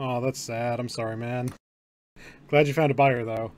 Oh, that's sad. I'm sorry, man. Glad you found a buyer, though.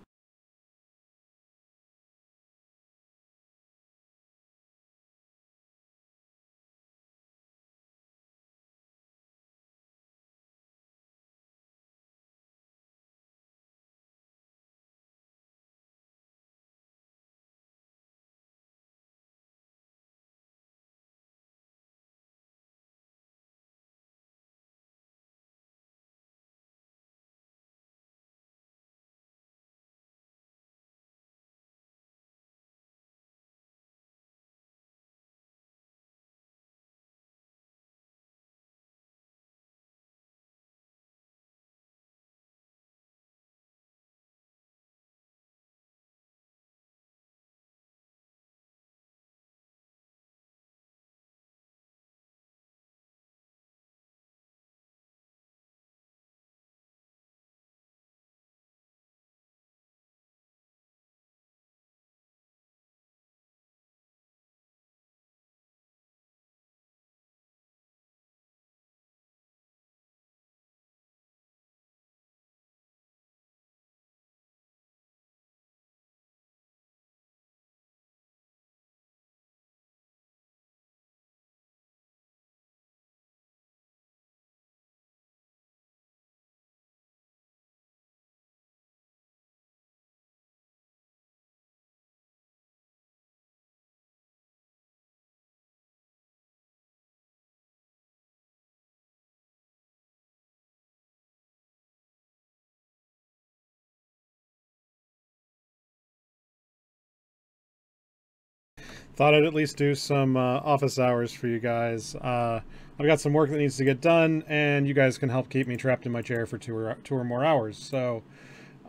Thought I'd at least do some office hours for you guys. I've got some work that needs to get done, and you guys can help keep me trapped in my chair for two or more hours. So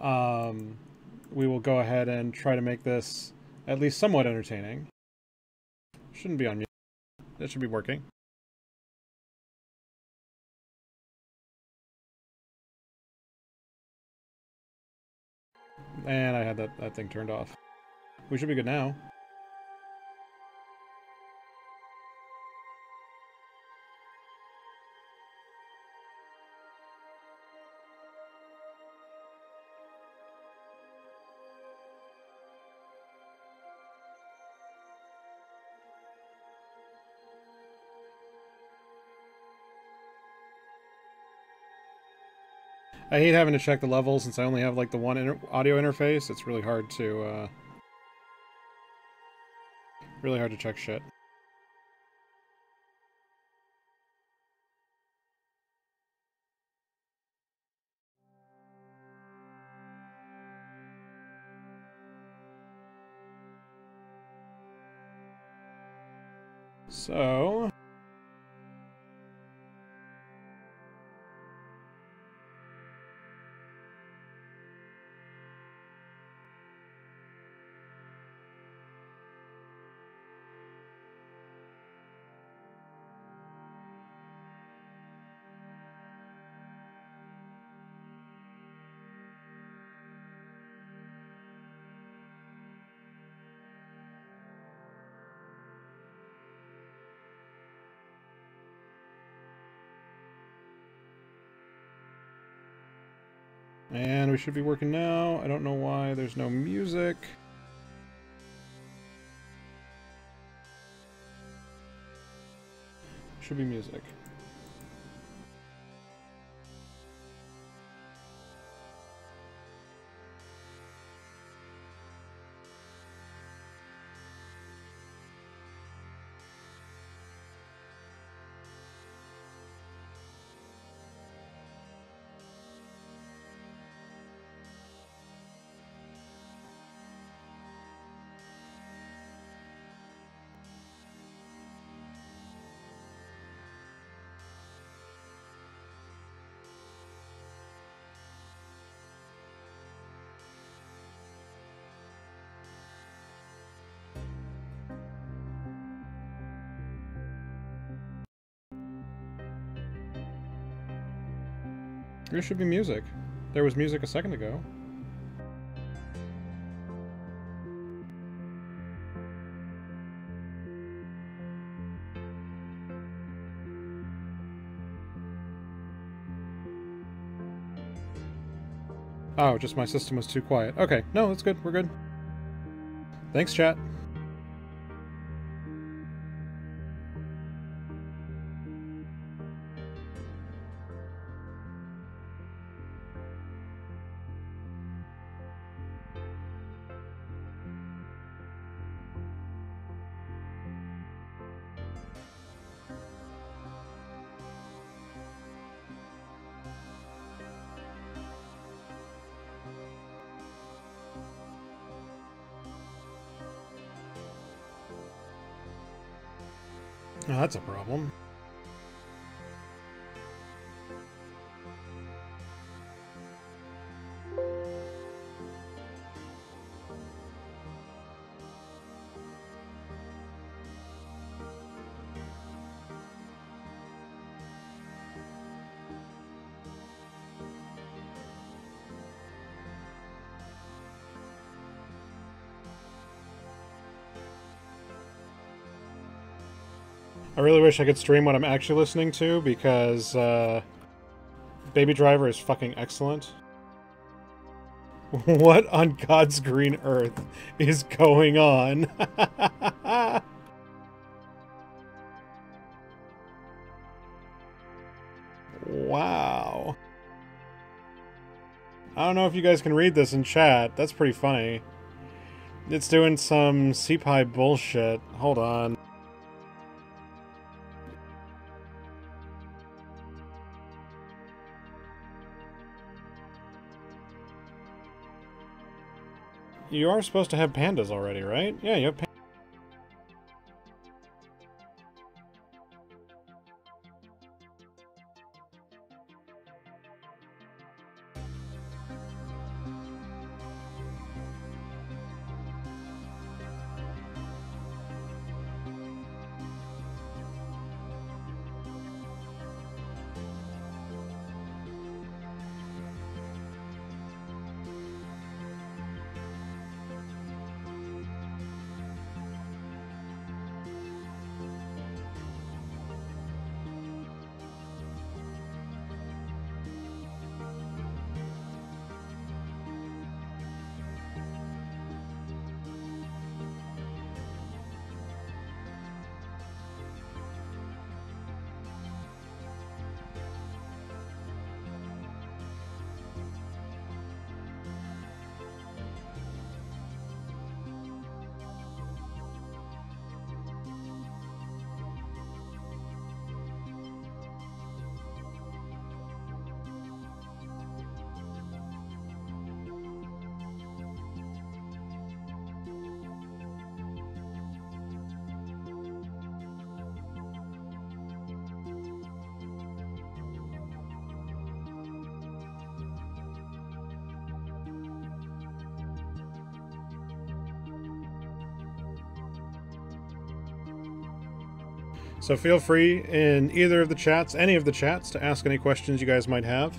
um, we will go ahead and try to make this at least somewhat entertaining. Shouldn't be on mute. That should be working. And I had that thing turned off. We should be good now. I hate having to check the levels since I only have like the one audio interface. It's really hard to check shit. So and we should be working now. I don't know why there's no music. Should be music. There should be music. There was music a second ago. Oh, just my system was too quiet. Okay, no, that's good. We're good. Thanks, chat. Oh, that's a problem. I really wish I could stream what I'm actually listening to, because Baby Driver is fucking excellent. What on God's green earth is going on? Wow. I don't know if you guys can read this in chat. That's pretty funny. It's doing some CPI bullshit. Hold on. You are supposed to have pandas already, right? Yeah, you have pandas. So feel free in either of the chats, any of the chats, to ask any questions you guys might have.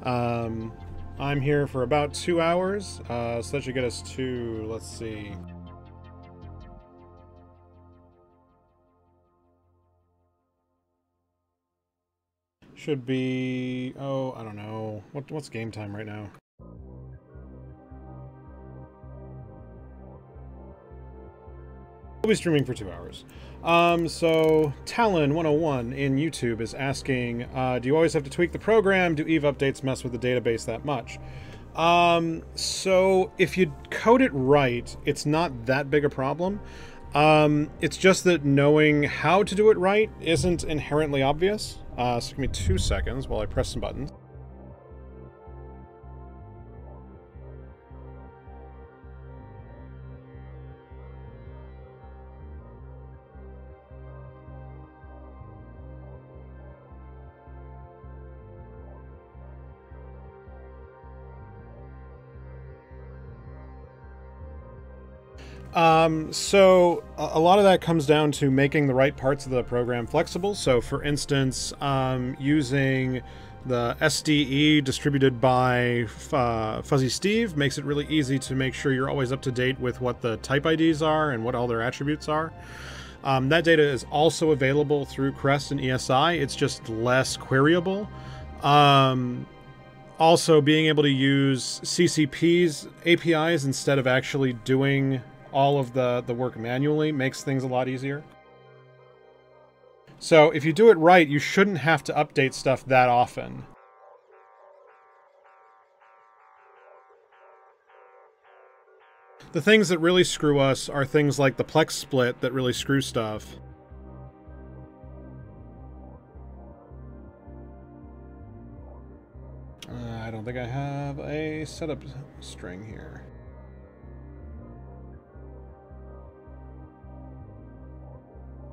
I'm here for about 2 hours, so that should get us to, let's see. Should be, oh, I don't know. What's game time right now? We'll be streaming for 2 hours. So Talon 101 in YouTube is asking, do you always have to tweak the program? Do Eve updates mess with the database that much? So if you code it right, it's not that big a problem. It's just that knowing how to do it right isn't inherently obvious. So give me 2 seconds while I press some buttons. So a lot of that comes down to making the right parts of the program flexible. So for instance, using the SDE distributed by Fuzzy Steve makes it really easy to make sure you're always up to date with what the type IDs are and what all their attributes are. That data is also available through Crest and ESI. It's just less queryable. Also, being able to use CCP's APIs instead of actually doing all of the work manually makes things a lot easier. So if you do it right, you shouldn't have to update stuff that often. The things that really screw us are things like the Plex split that really screw stuff. I don't think I have a setup string here.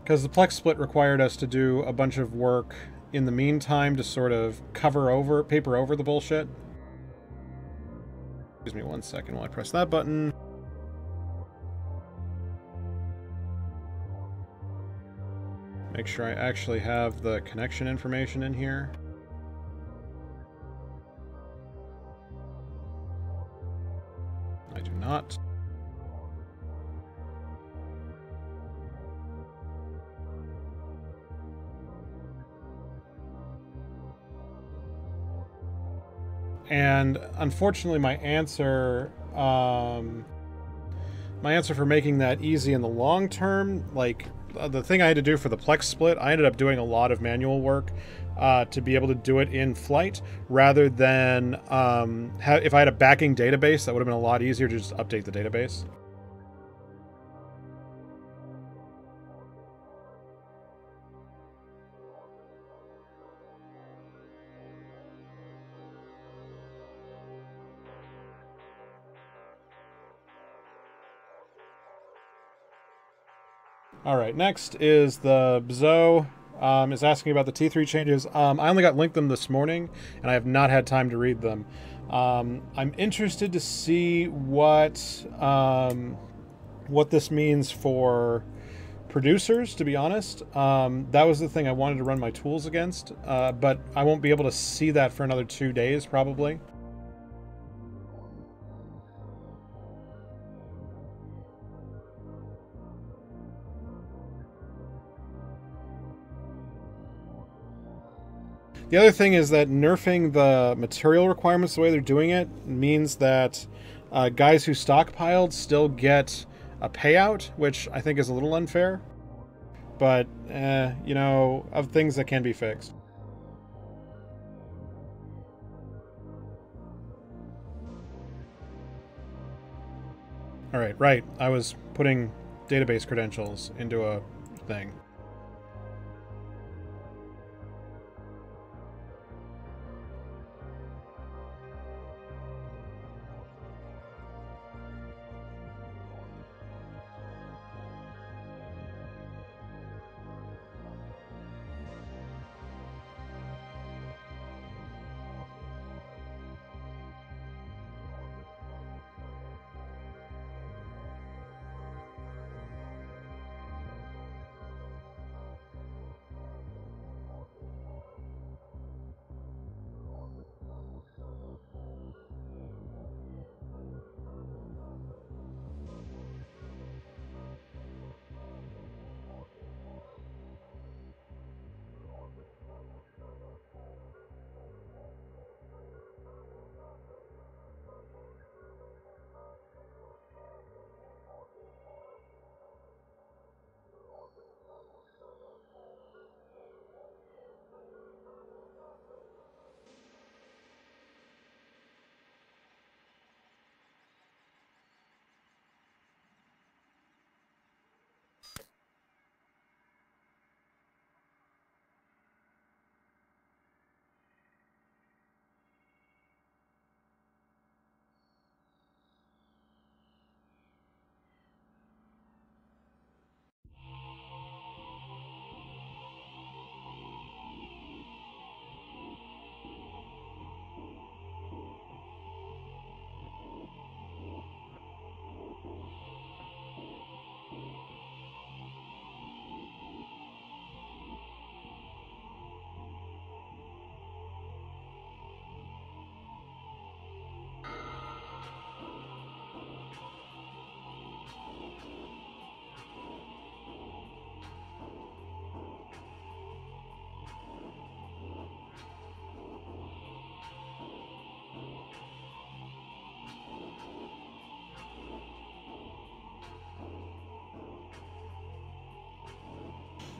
Because the Plex split required us to do a bunch of work in the meantime to sort of paper over the bullshit. Excuse me 1 second while I press that button. Make sure I actually have the connection information in here. I do not. And unfortunately, my answer for making that easy in the long term, like the thing I had to do for the Plex split, I ended up doing a lot of manual work to be able to do it in flight, rather than if I had a backing database, that would have been a lot easier to just update the database. All right, next is the Bzo. Is asking about the T3 changes. I only got linked them this morning, and I have not had time to read them. I'm interested to see what this means for producers, to be honest. That was the thing I wanted to run my tools against, but I won't be able to see that for another 2 days, probably. The other thing is that nerfing the material requirements the way they're doing it means that guys who stockpiled still get a payout, which I think is a little unfair. But, you know, of things that can be fixed. All right, right. I was putting database credentials into a thing.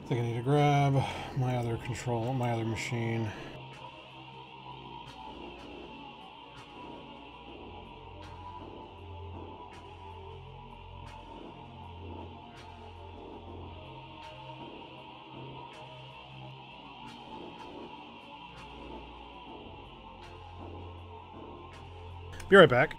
I think I need to grab my other my other machine. Be right back.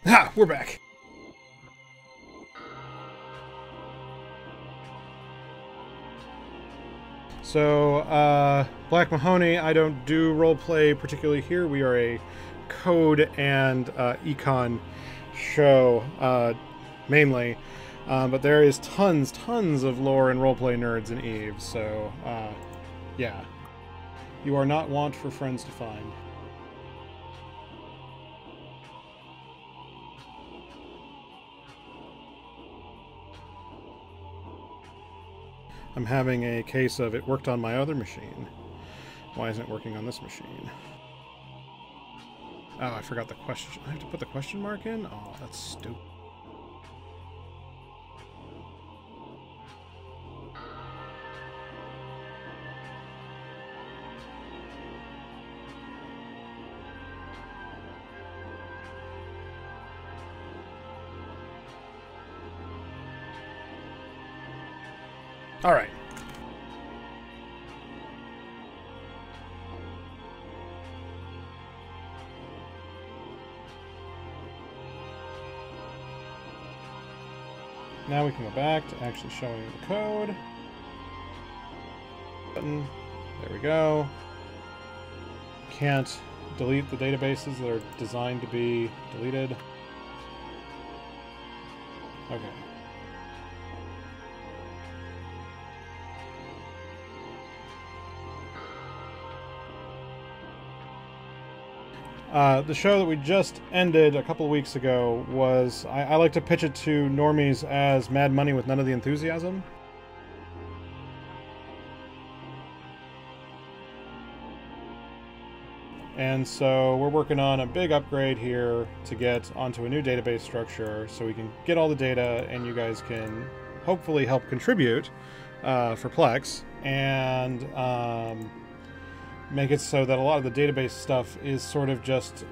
Ha! We're back. So, Black Mahoney, I don't do roleplay particularly here. We are a code and econ show, mainly. But there is tons of lore and roleplay nerds in Eve, so, yeah. You are not want for friends to find. I'm having a case of it worked on my other machine. Why isn't it working on this machine? Oh, I forgot the question. I have to put the question mark in? Oh, that's stupid. All right. Now we can go back to actually showing the code. Button. There we go. Can't delete the databases that are designed to be deleted. Okay. The show that we just ended a couple of weeks ago was, I like to pitch it to normies as Mad Money with none of the enthusiasm. And so we're working on a big upgrade here to get onto a new database structure so we can get all the data and you guys can hopefully help contribute for Plex and make it so that a lot of the database stuff is sort of just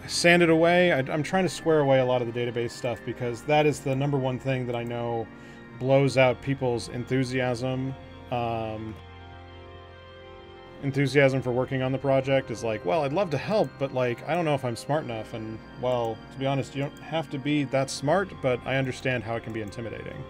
sanded away. I'm trying to square away a lot of the database stuff because that is the number one thing that I know blows out people's enthusiasm. Enthusiasm for working on the project is like, well, I'd love to help, but like, I don't know if I'm smart enough. And well, to be honest, you don't have to be that smart, but I understand how it can be intimidating.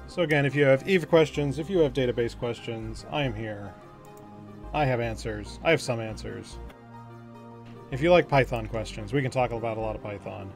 So again, if you have EVE questions, if you have database questions, I am here. I have answers. I have some answers. If you like Python questions, we can talk about a lot of Python.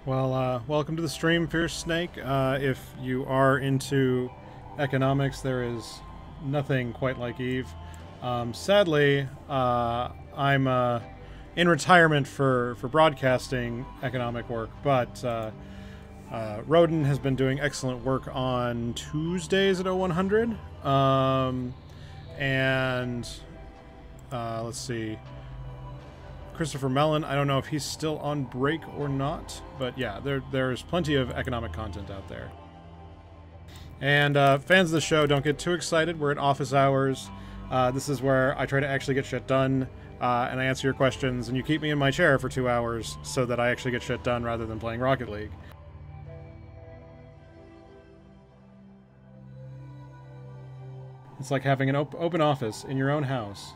Welcome to the stream, Fierce Snake. If you are into economics, there is nothing quite like Eve. Sadly, I'm in retirement for broadcasting economic work, but Roden has been doing excellent work on Tuesdays at 0100. Let's see. Christopher Mellon, I don't know if he's still on break or not, but yeah, there's plenty of economic content out there. And fans of the show, don't get too excited. We're at office hours. This is where I try to actually get shit done, and I answer your questions, and you keep me in my chair for 2 hours so that I actually get shit done rather than playing Rocket League. It's like having an open office in your own house.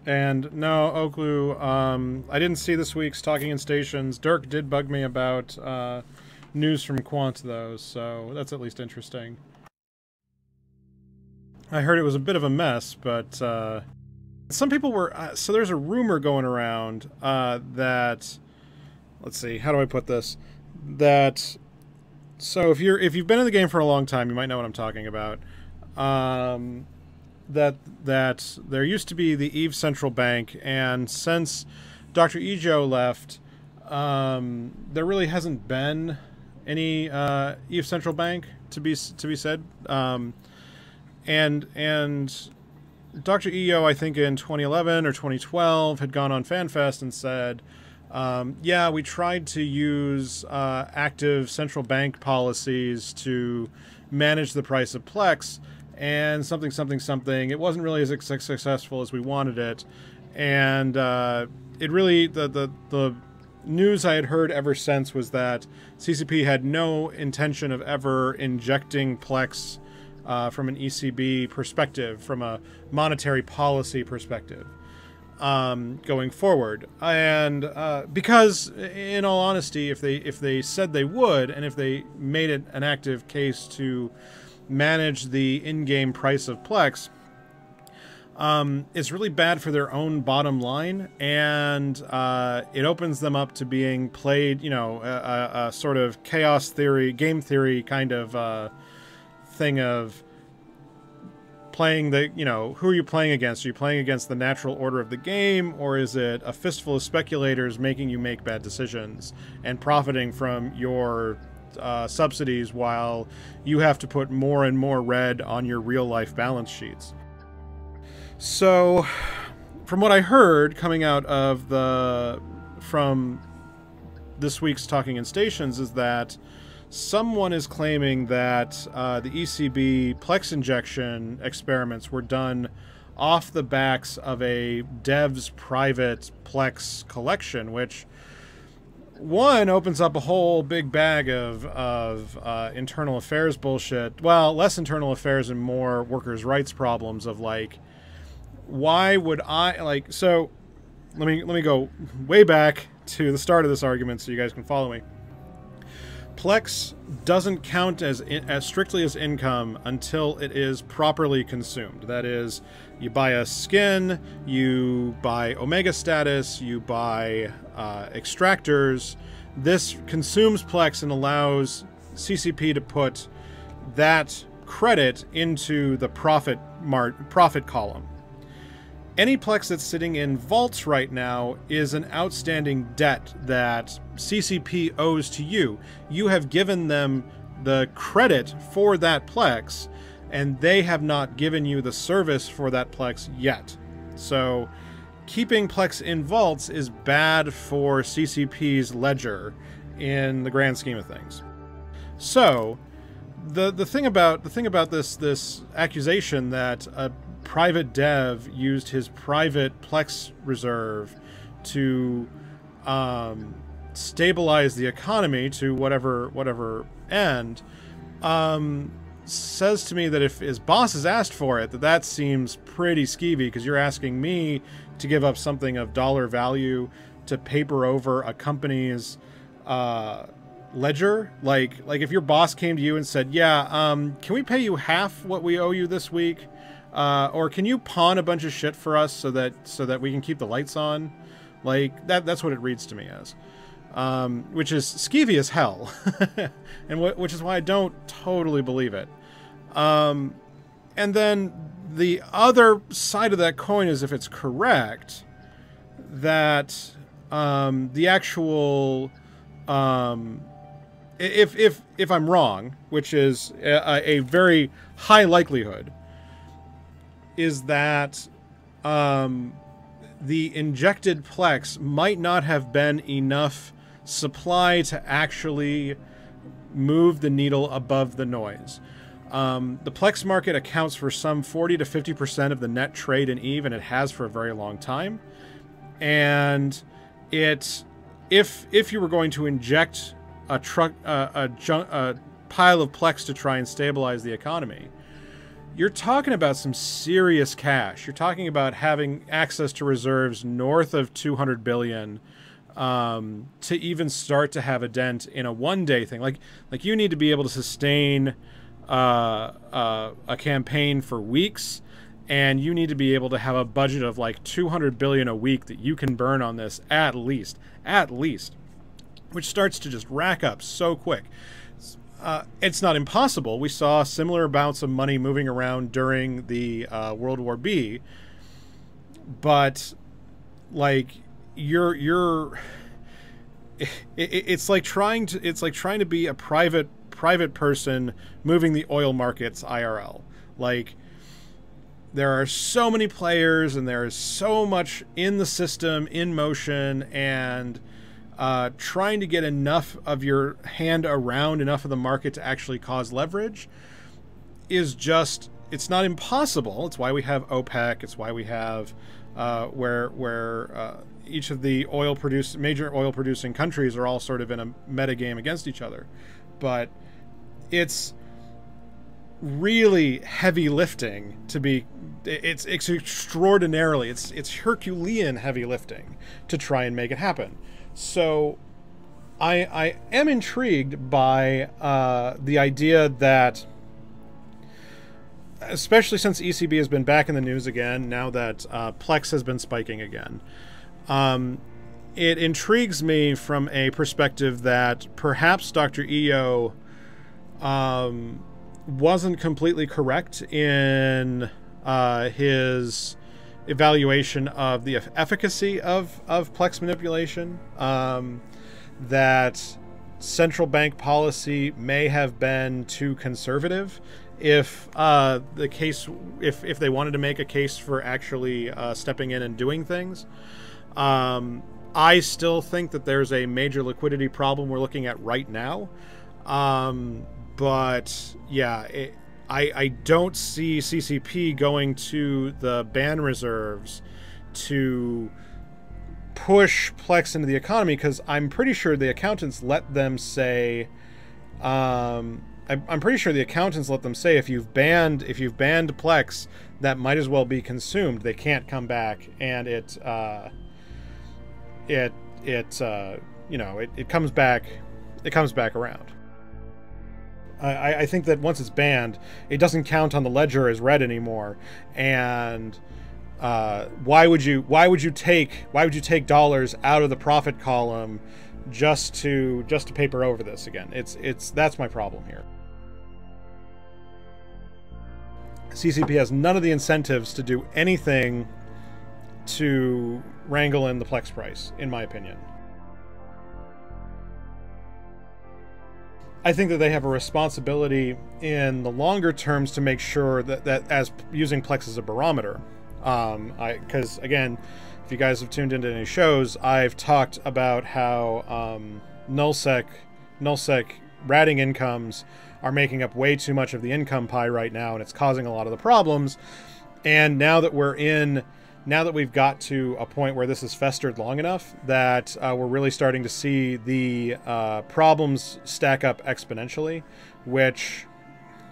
And no, Oaklu, I didn't see this week's Talking in Stations. Dirk did bug me about news from Quant, though, so that's at least interesting. I heard it was a bit of a mess, but some people were... so there's a rumor going around that... Let's see, how do I put this? That... So if you've been in the game for a long time, you might know what I'm talking about. That there used to be the Eve Central Bank, and since Dr. Ejo left, there really hasn't been any Eve Central Bank to be said. And Dr. Ejo, I think in 2011 or 2012, had gone on FanFest and said, yeah, we tried to use active central bank policies to manage the price of Plex, and something, it wasn't really as successful as we wanted it. And it really, the news I had heard ever since was that CCP had no intention of ever injecting Plex from an ECB perspective, from a monetary policy perspective, going forward. And because, in all honesty, if they said they would, and if they made it an active case to manage the in-game price of Plex, it's really bad for their own bottom line, and it opens them up to being played, you know, a sort of chaos theory, game theory kind of thing of playing the, you know, who are you playing against? Are you playing against the natural order of the game, or is it a fistful of speculators making you make bad decisions and profiting from your subsidies while you have to put more and more red on your real-life balance sheets? So, from what I heard coming out of from this week's Talking in Stations is that someone is claiming that the ECB Plex injection experiments were done off the backs of a dev's private Plex collection, which one opens up a whole big bag of internal affairs bullshit. Well, less internal affairs and more workers' rights problems of, like, why would I, like, so let me go way back to the start of this argument so you guys can follow me. Plex doesn't count as strictly as income until it is properly consumed. That is, you buy a skin, you buy Omega status, you buy extractors. This consumes Plex and allows CCP to put that credit into the profit column. Any Plex that's sitting in vaults right now is an outstanding debt that CCP owes to you. You have given them the credit for that Plex, and they have not given you the service for that Plex yet. So keeping Plex in vaults is bad for CCP's ledger in the grand scheme of things. So the thing about this accusation that a private dev used his private Plex reserve to stabilize the economy to whatever end, says to me that if his boss has asked for it, that seems pretty skeevy, because you're asking me to give up something of dollar value to paper over a company's ledger. Like if your boss came to you and said, yeah, can we pay you half what we owe you this week? Or can you pawn a bunch of shit for us so that we can keep the lights on? Like that's what it reads to me as. Which is skeevy as hell. And which is why I don't totally believe it. And then the other side of that coin is, if it's correct, that the actual if I'm wrong, which is a very high likelihood, is that the injected Plex might not have been enough supply to actually move the needle above the noise. The Plex market accounts for some 40 to 50% of the net trade in EVE, and it has for a very long time. And if you were going to inject a pile of Plex to try and stabilize the economy, you're talking about some serious cash. You're talking about having access to reserves north of 200 billion to even start to have a dent in a one-day thing. Like you need to be able to sustain a campaign for weeks, and you need to be able to have a budget of like 200 billion a week that you can burn on this at least, which starts to just rack up so quick. It's not impossible. We saw similar amounts of money moving around during the World War B, but like it's like trying to be a private person moving the oil markets IRL. Like, there are so many players and there is so much in the system in motion, and trying to get enough of your hand around enough of the market to actually cause leverage is just, it's not impossible. It's why we have OPEC. It's why we have where each of the major oil producing countries are all sort of in a meta game against each other. But it's really heavy lifting to be, it's extraordinarily, it's Herculean heavy lifting to try and make it happen. So I am intrigued by the idea that, especially since ECB has been back in the news again, now that Plex has been spiking again, it intrigues me from a perspective that perhaps Dr. EO wasn't completely correct in his evaluation of the efficacy of Plex manipulation, that central bank policy may have been too conservative if if they wanted to make a case for actually stepping in and doing things. I still think that there's a major liquidity problem we're looking at right now, but yeah, I don't see CCP going to the ban reserves to push Plex into the economy, because I'm pretty sure the accountants let them say, I'm pretty sure the accountants let them say, if you've banned Plex, that might as well be consumed. They can't come back, and it comes back around. I think that once it's banned, it doesn't count on the ledger as red anymore. And why would you take dollars out of the profit column just to paper over this again? That's my problem here. CCP has none of the incentives to do anything to wrangle in the Plex price, in my opinion. I think that they have a responsibility in the longer terms to make sure that as using Plex as a barometer. Because again, if you guys have tuned into any shows, I've talked about how nullsec ratting incomes are making up way too much of the income pie right now, and it's causing a lot of the problems. And now that we've got to a point where this has festered long enough that we're really starting to see the problems stack up exponentially, which,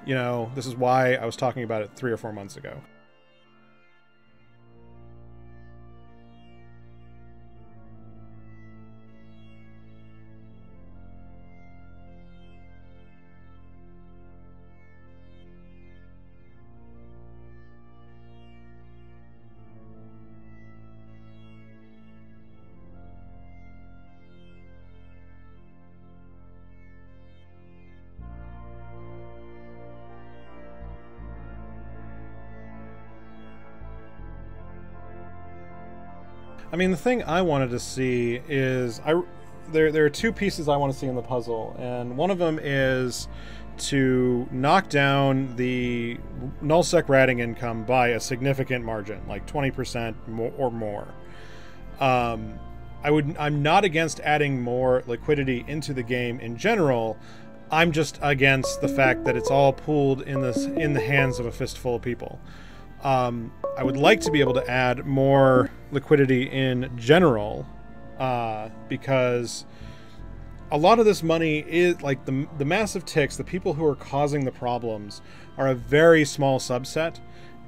you know, this is why I was talking about it 3 or 4 months ago. I mean, the thing I wanted to see is there are 2 pieces I want to see in the puzzle, and one of them is to knock down the nullsec ratting income by a significant margin, like 20% or more. I'm not against adding more liquidity into the game in general. I'm just against the fact that it's all pooled in the hands of a fistful of people. I would like to be able to add more liquidity in general, because a lot of this money is like the massive ticks, the people who are causing the problems are a very small subset,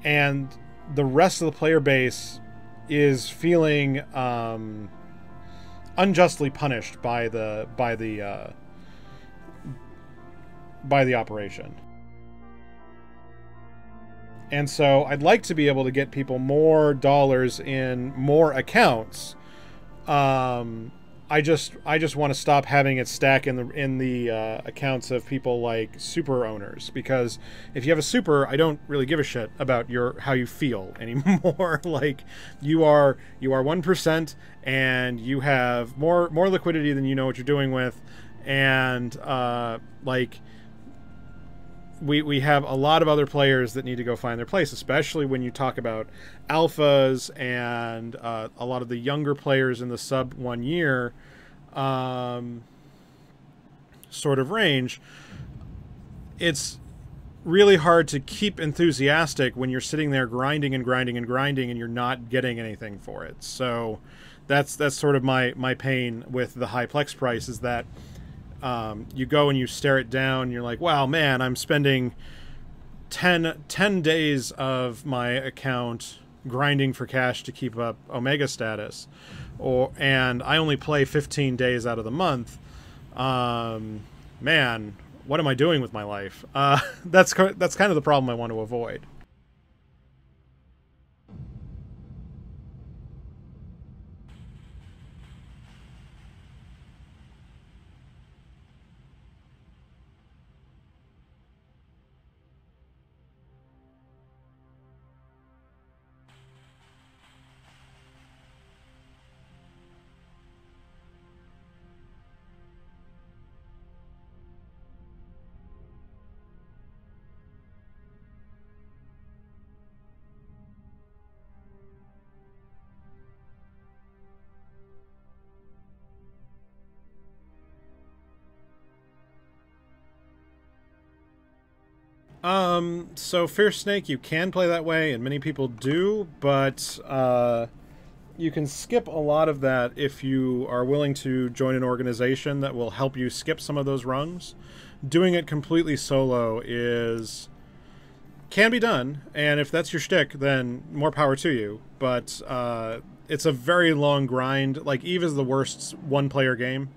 and the rest of the player base is feeling unjustly punished by the operation. And so I'd like to be able to get people more dollars in more accounts. I just want to stop having it stack in the accounts of people like super owners, because if you have a super, I don't really give a shit about how you feel anymore. Like you are 1% and you have more liquidity than you know what you're doing with, and like. We have a lot of other players that need to go find their place, especially when you talk about alphas and a lot of the younger players in the sub 1 year sort of range. It's really hard to keep enthusiastic when you're sitting there grinding and grinding and grinding and you're not getting anything for it. So that's sort of my pain with the high Plex price, is that you go and you stare it down and you're like, wow, man, I'm spending 10 days of my account grinding for cash to keep up Omega status, and I only play 15 days out of the month. Man, what am I doing with my life? That's kind of the problem I want to avoid. So Fierce Snake, you can play that way, and many people do, but you can skip a lot of that if you are willing to join an organization that will help you skip some of those rungs. Doing it completely solo can be done, and if that's your shtick, then more power to you. But it's a very long grind. Like, EVE is the worst one-player game.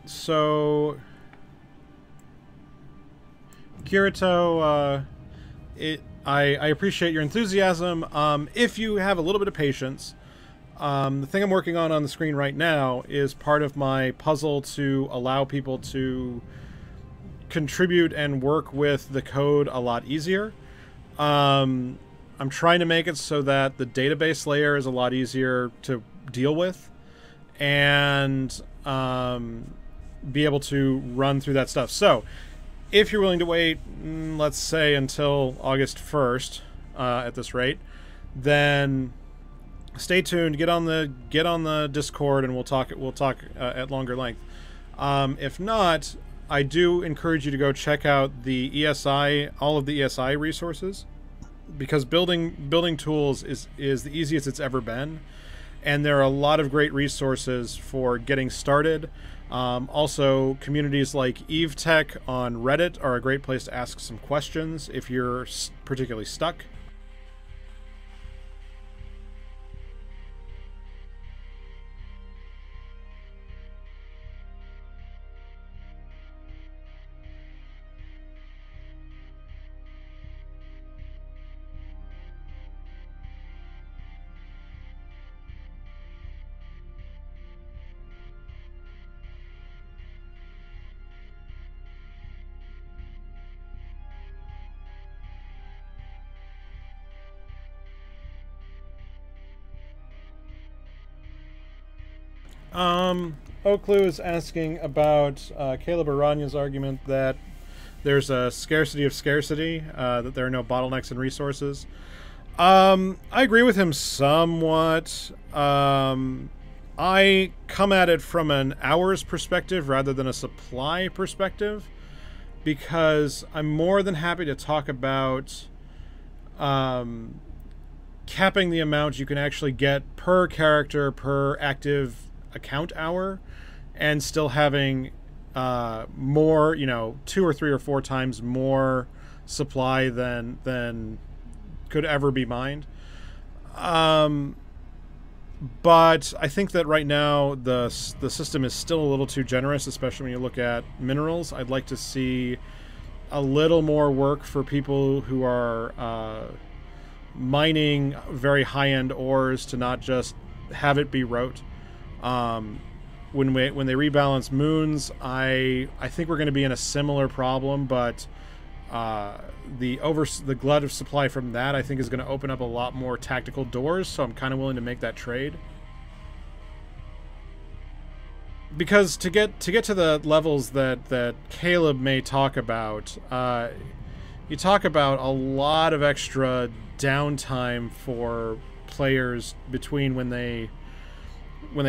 So Kirito, I appreciate your enthusiasm. If you have a little bit of patience, The thing I'm working on the screen right now is part of my puzzle to allow people to contribute and work with the code a lot easier. I'm trying to make it so that the database layer is a lot easier to deal with, and be able to run through that stuff. So if you're willing to wait, let's say until August 1st, at this rate, then stay tuned. Get on the Discord, and we'll talk at longer length. If not, I do encourage you to go check out the ESI, all of the ESI resources, because building tools is the easiest it's ever been, and there are a lot of great resources for getting started. Also, communities like EveTech on Reddit are a great place to ask some questions if you're particularly stuck. Oaklu is asking about Caleb Aranya's argument that there's a scarcity of scarcity, that there are no bottlenecks in resources. I agree with him somewhat. I come at it from an hours perspective rather than a supply perspective, because I'm more than happy to talk about capping the amount you can actually get per character per active account hour, and still having more, 2 or 3 or 4 times more supply than could ever be mined. But I think that right now the system is still a little too generous, especially when you look at minerals. I'd like to see a little more work for people who are mining very high-end ores, to not just have it be rote. When they rebalance moons, I think we're going to be in a similar problem, but the glut of supply from that, I think, is going to open up a lot more tactical doors, so I'm kind of willing to make that trade. Because to get to the levels that Caleb may talk about, you talk about a lot of extra downtime for players between when they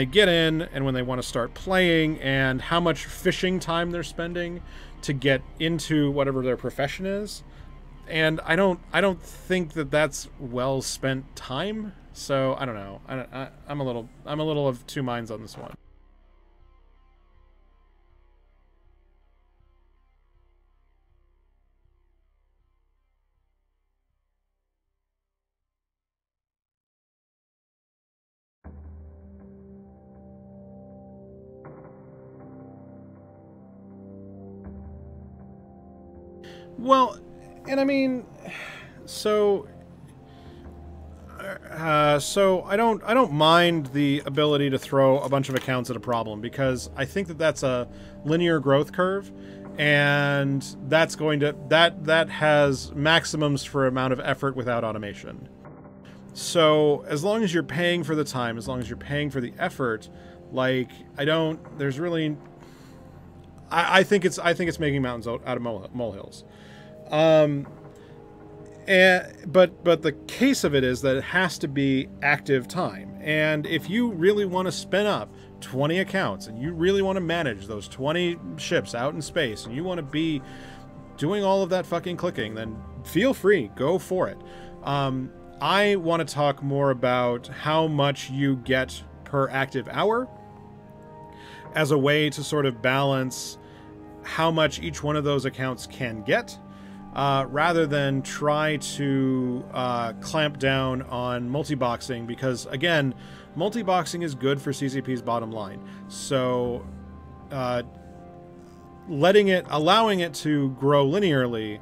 get in and when they want to start playing, and how much fishing time they're spending to get into whatever their profession is. And I don't think that that's well spent time. So I don't know. I'm a little of two minds on this one. Well, and I mean, so I don't mind the ability to throw a bunch of accounts at a problem, because I think that that's a linear growth curve, and that's going to that has maximums for amount of effort without automation. So as long as you're paying for the time, as long as you're paying for the effort, like, there's really, I think it's making mountains out of molehills. But the case of it is that it has to be active time. And if you really want to spin up 20 accounts, and you really want to manage those 20 ships out in space, and you want to be doing all of that fucking clicking, then feel free, go for it. I want to talk more about how much you get per active hour as a way to sort of balance how much each one of those accounts can get, rather than try to clamp down on multi-boxing, because, again, multi-boxing is good for CCP's bottom line. So allowing it to grow linearly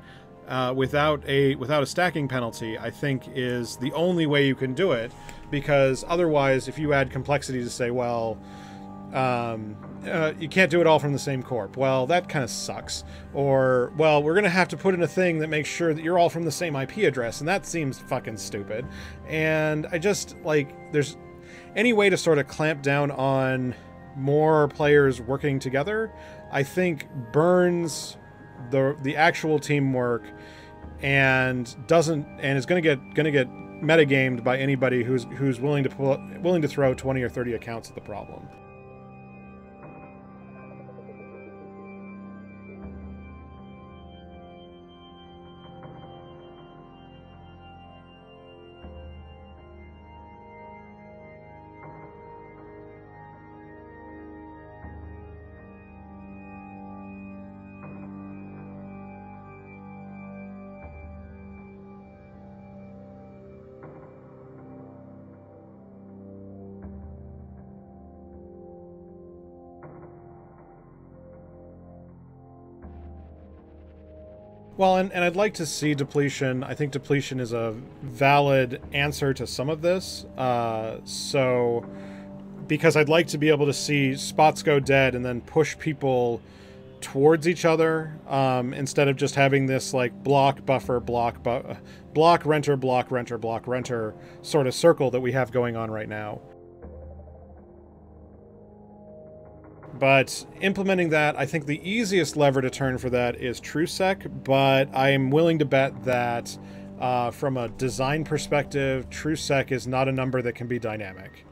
without a stacking penalty, I think is the only way you can do it, because otherwise, if you add complexity to say, well, you can't do it all from the same corp. Well, that kind of sucks. Or, well, we're going to have to put in a thing that makes sure that you're all from the same IP address, and that seems fucking stupid. And I just, like, there's any way to sort of clamp down on more players working together, I think burns the actual teamwork and is going to get metagamed by anybody who's willing to throw 20 or 30 accounts at the problem. Well, and I'd like to see depletion. I think depletion is a valid answer to some of this. So, because I'd like to be able to see spots go dead and then push people towards each other, instead of just having this like block buffer, block renter, block renter, block renter sort of circle that we have going on right now. But implementing that, I think the easiest lever to turn for that is TrueSec, but I'm willing to bet that from a design perspective, TrueSec is not a number that can be dynamic.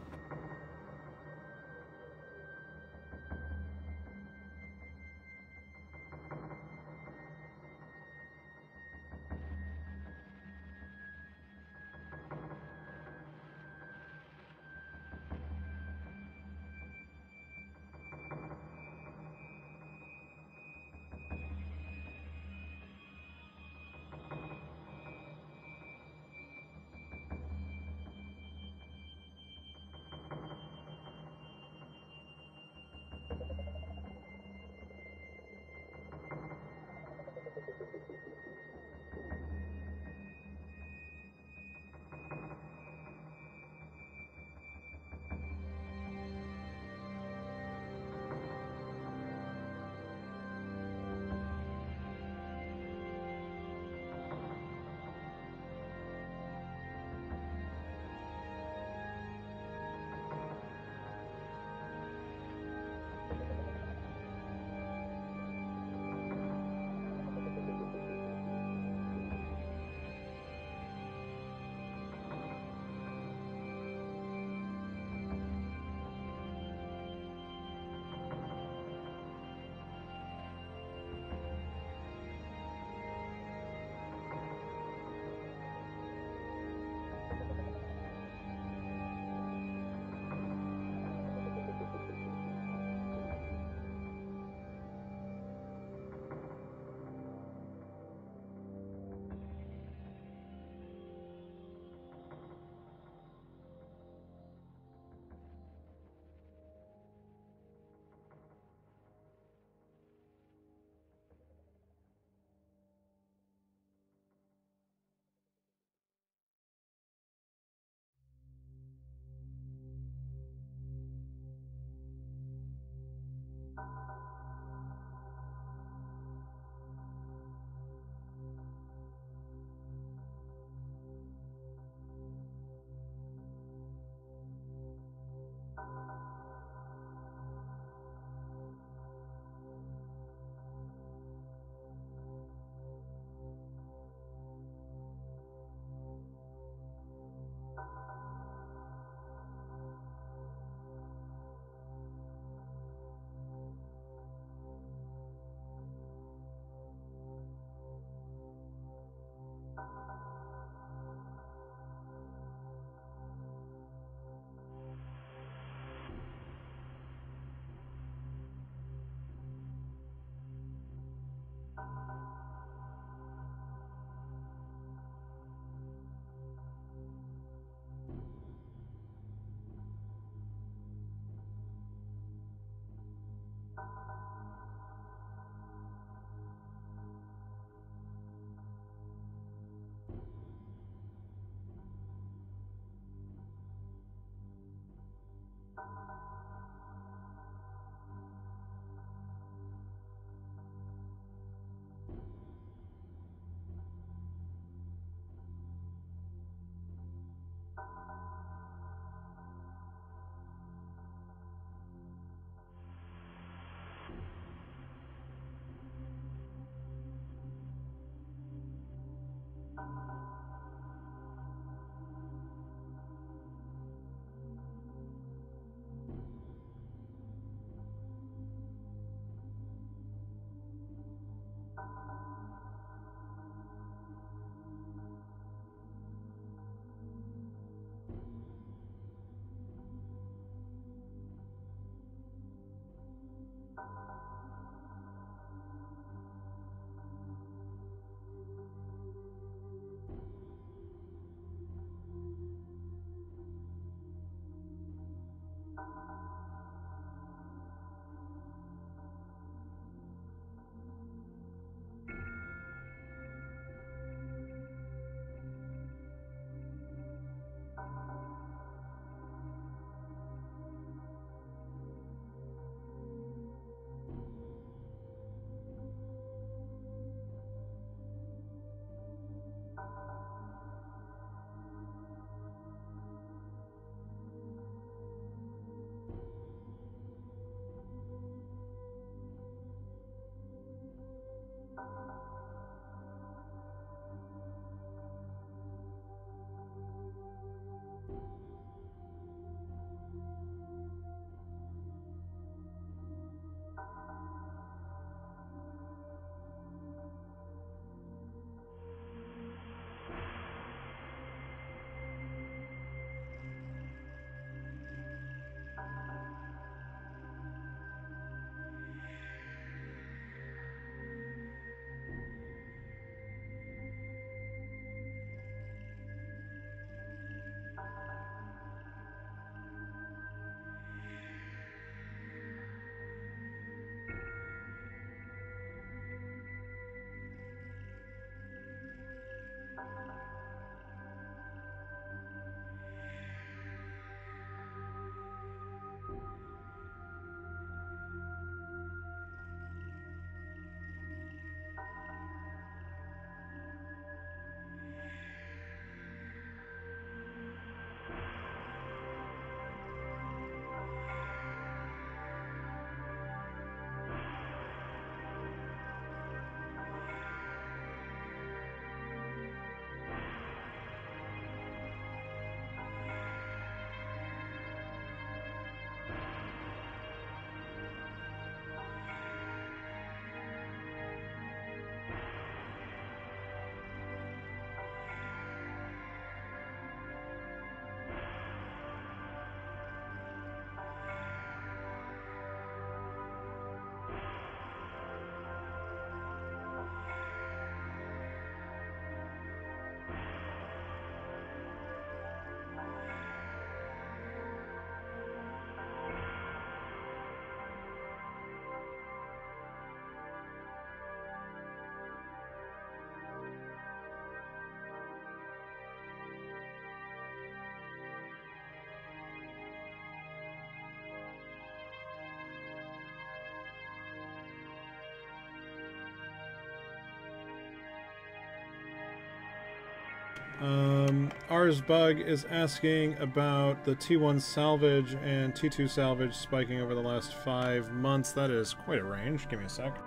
Ours Bug is asking about the T1 salvage and T2 salvage spiking over the last 5 months. That is quite a range. Give me a sec.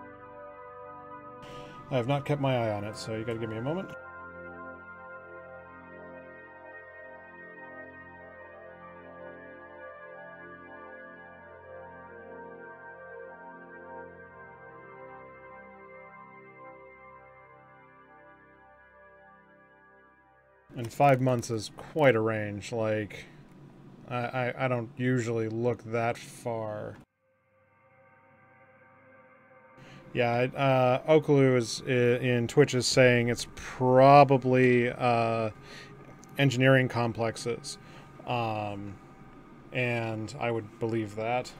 I have not kept my eye on it, so you gotta give me a moment. And 5 months is quite a range. Like, I don't usually look that far. Yeah, Okalu is in Twitch is saying it's probably engineering complexes, and I would believe that.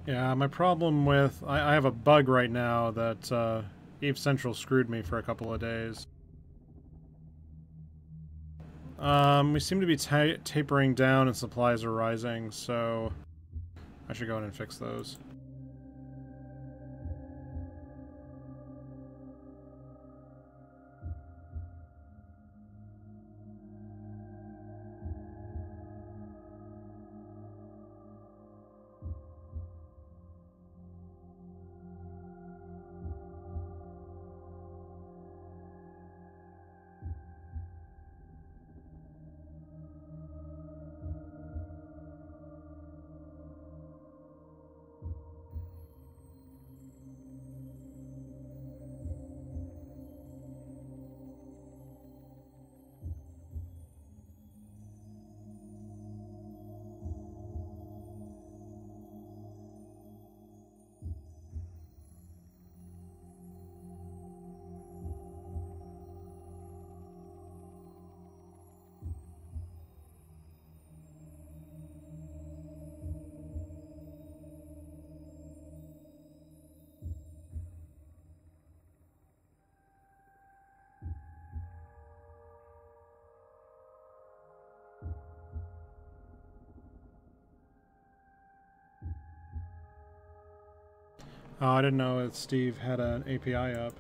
Yeah, my problem with... I have a bug right now that Eve Central screwed me for a couple of days. We seem to be tapering down and supplies are rising, so I should go in and fix those. Oh, I didn't know that Steve had an API up.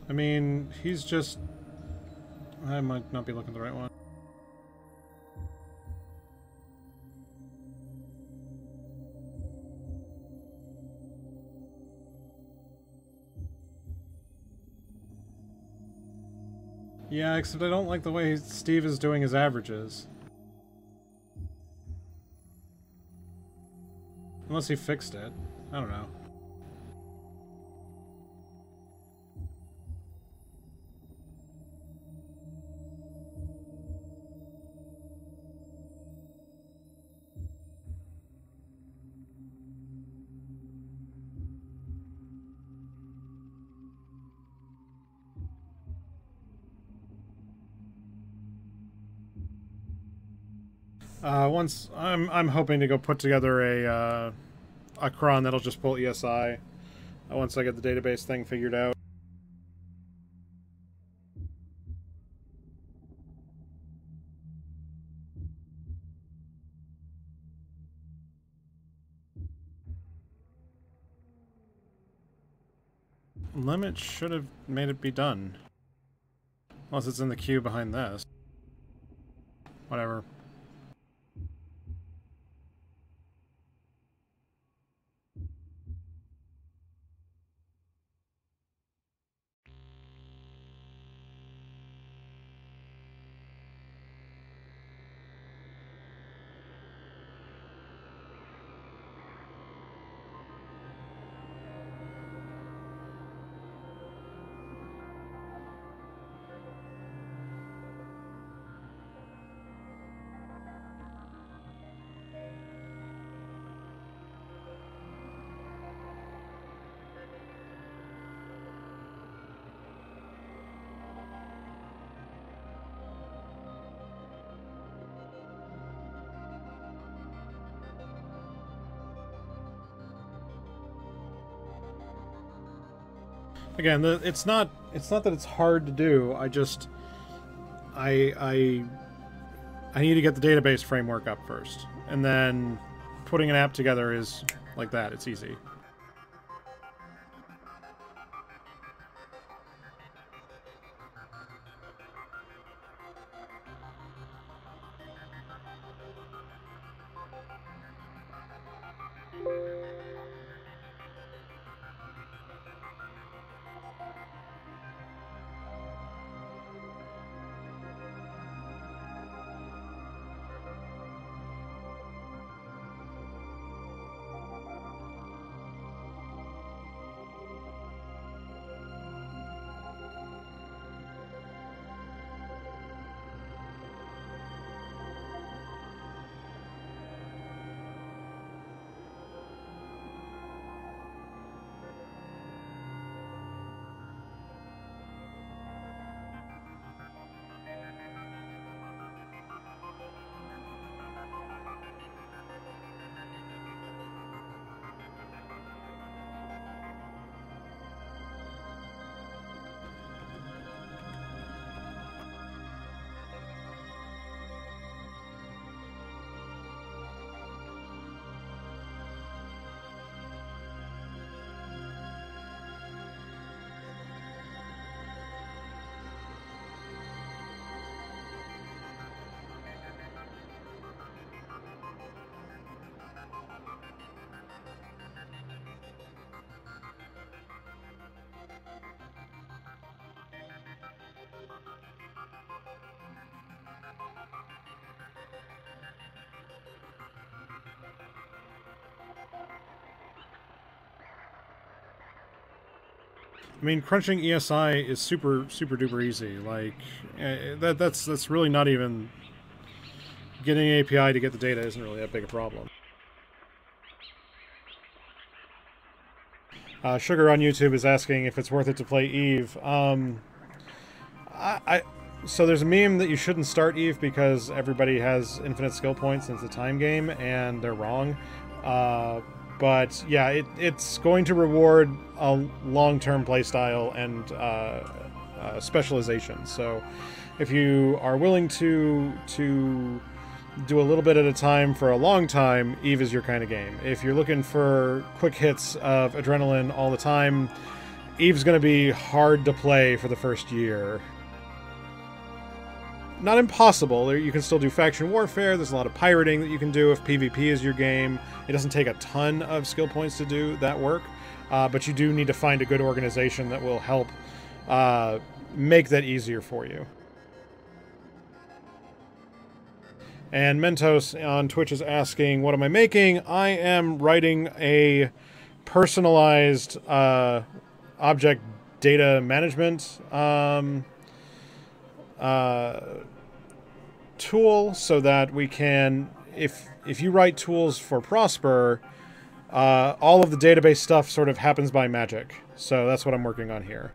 I mean, he's just... I might not be looking at the right one. Yeah, except I don't like the way Steve is doing his averages. Unless he fixed it. I don't know. Once I'm hoping to go put together a cron that'll just pull ESI once I get the database thing figured out. Limit should have made it be done. Unless it's in the queue behind this. Whatever. Again, it's not that it's hard to do. I just I need to get the database framework up first, and then putting an app together is like that. It's easy. I mean, crunching ESI is super duper easy. Like that's really not even getting an API to get the data isn't really that big a problem. Sugar on YouTube is asking if it's worth it to play Eve. So there's a meme that you shouldn't start Eve because everybody has infinite skill points and it's a time game, and they're wrong. But yeah, it's going to reward a long-term playstyle and specialization. So if you are willing to do a little bit at a time for a long time, Eve is your kind of game. If you're looking for quick hits of adrenaline all the time, Eve's going to be hard to play for the first year. Not impossible. You can still do faction warfare. There's a lot of pirating that you can do if PvP is your game. It doesn't take a ton of skill points to do that work, but you do need to find a good organization that will help make that easier for you. And Mentos on Twitch is asking, what am I making? I am writing a personalized object data management tool, so that we can, if you write tools for Prosper, all of the database stuff sort of happens by magic. So that's what I'm working on here.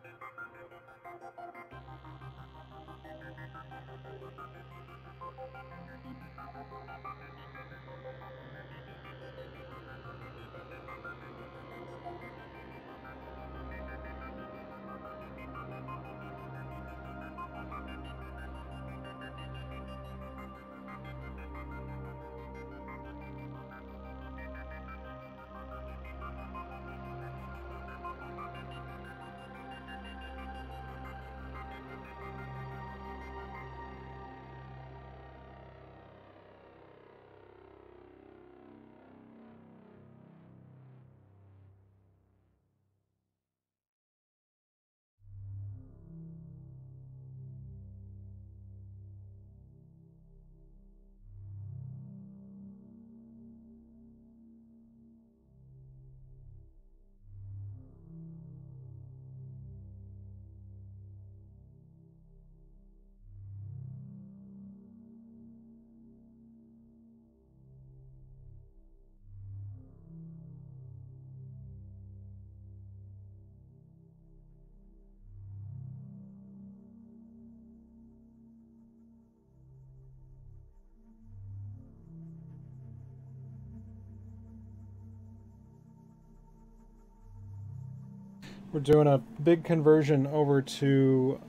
we're doing a big conversion over to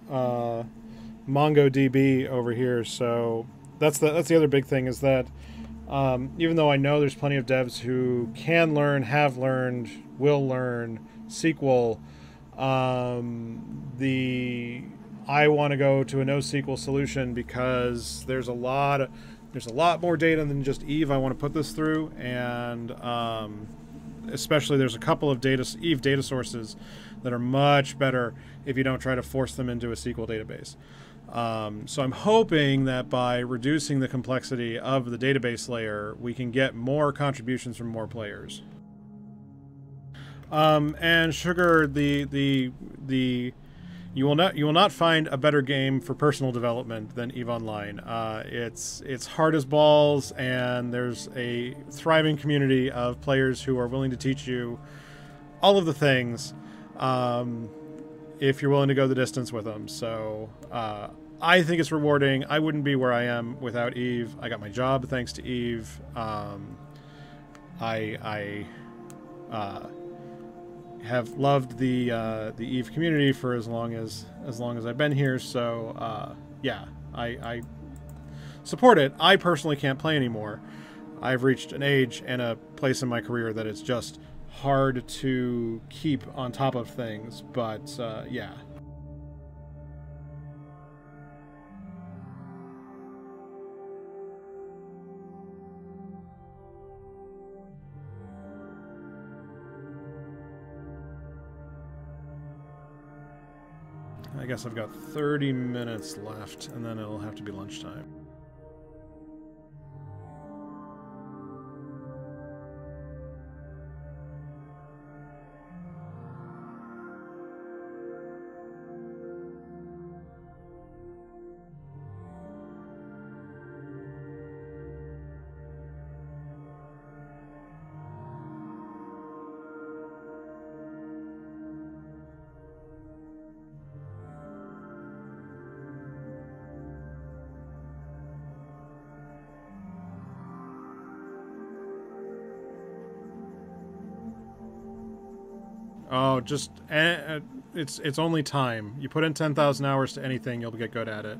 MongoDB over here. So that's the other big thing is that even though I know there's plenty of devs who can learn, have learned, will learn SQL, I want to go to a NoSQL solution because there's a lot more data than just Eve I want to put this through, and especially there's a couple of Eve data sources that are much better if you don't try to force them into a SQL database. So I'm hoping that by reducing the complexity of the database layer, we can get more contributions from more players. And Sugar, you will not find a better game for personal development than EVE Online. It's hard as balls, and there's a thriving community of players who are willing to teach you all of the things. If you're willing to go the distance with them. So I think it's rewarding. I wouldn't be where I am without Eve. I got my job thanks to Eve. I have loved the Eve community for as long as I've been here. So yeah, I support it. I personally can't play anymore. I've reached an age and a place in my career that it's just hard to keep on top of things, but yeah. I guess I've got 30 minutes left, and then it'll have to be lunchtime. Oh, just it's only time. You put in 10,000 hours to anything, you'll get good at it.